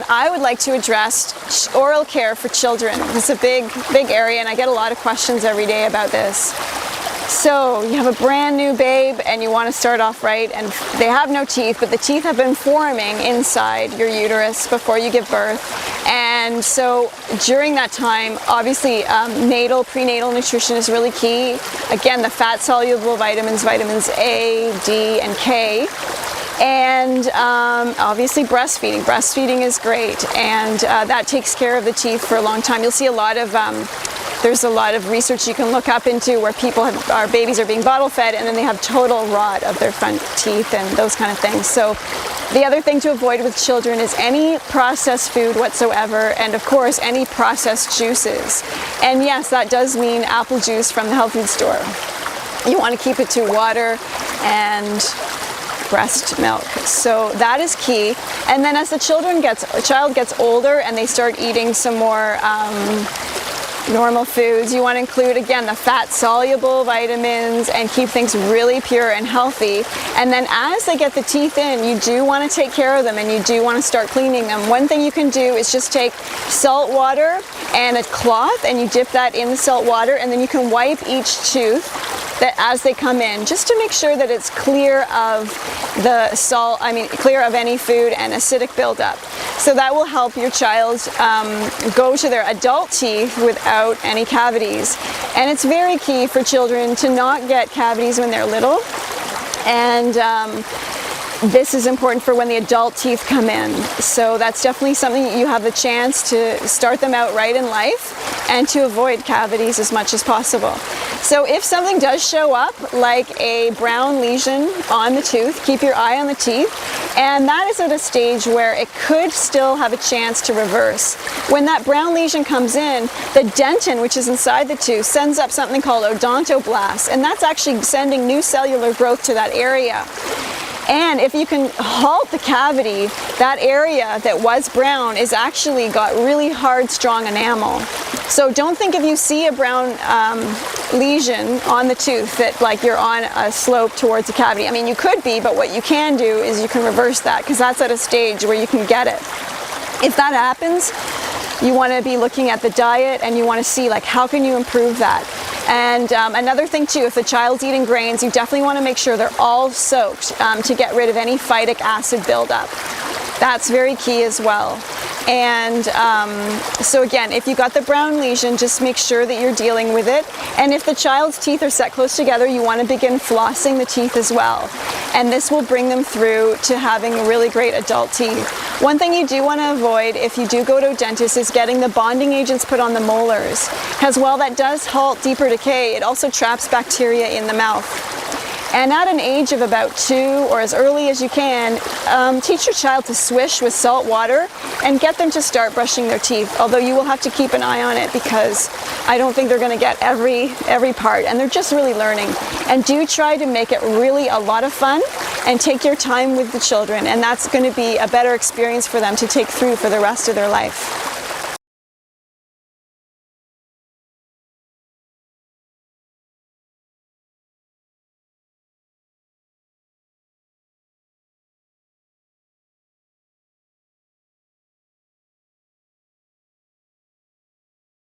I would like to address oral care for children. It's a big area, and I get a lot of questions every day about this. So you have a brand new babe and you want to start off right, and they have no teeth, but the teeth have been forming inside your uterus before you give birth. And so during that time, obviously prenatal nutrition is really key. Again, the fat soluble vitamins A, D, and K. And obviously breastfeeding. Breastfeeding is great, and that takes care of the teeth for a long time. You'll see a lot of there's a lot of research you can look up into where our babies are being bottle fed and then they have total rot of their front teeth and those kind of things. So the other thing to avoid with children is any processed food whatsoever, and of course any processed juices. And yes, that does mean apple juice from the health food store. You want to keep it to water and breast milk. So that is key. And then as the child gets older and they start eating some more normal foods, you want to include, again, the fat soluble vitamins and keep things really pure and healthy. And then as they get the teeth in, you do want to take care of them and you do want to start cleaning them. One thing you can do is just take salt water and a cloth and you dip that in the salt water, and then you can wipe each tooth as they come in, just to make sure that it's clear of the salt, clear of any food and acidic buildup. So that will help your child go to their adult teeth without any cavities. And it's very key for children to not get cavities when they're little. And this is important for when the adult teeth come in. So that's definitely something you have the chance to start them out right in life and to avoid cavities as much as possible. So if something does show up, like a brown lesion on the tooth, keep your eye on the teeth, and that is at a stage where it could still have a chance to reverse. When that brown lesion comes in, the dentin, which is inside the tooth, sends up something called odontoblasts, and that's actually sending new cellular growth to that area. And if you can halt the cavity, that area that was brown is actually got really hard, strong enamel. So don't think if you see a brown lesion on the tooth that like you're on a slope towards a cavity. I mean, you could be, but what you can do is you can reverse that, because that's at a stage where you can get it. If that happens, you want to be looking at the diet and you want to see like how can you improve that. And another thing too, if the child's eating grains, you definitely want to make sure they're all soaked to get rid of any phytic acid buildup. That's very key as well. And so again, if you got the brown lesion, just make sure that you're dealing with it. And if the child's teeth are set close together, you want to begin flossing the teeth as well. And this will bring them through to having really great adult teeth. One thing you do want to avoid if you do go to a dentist is getting the bonding agents put on the molars, because while that does halt deeper decay, it also traps bacteria in the mouth. And at an age of about 2 or as early as you can, teach your child to swish with salt water and get them to start brushing their teeth. Although you will have to keep an eye on it, because I don't think they're going to get every part, and they're just really learning. And do try to make it really a lot of fun and take your time with the children, and that's going to be a better experience for them to take through for the rest of their life.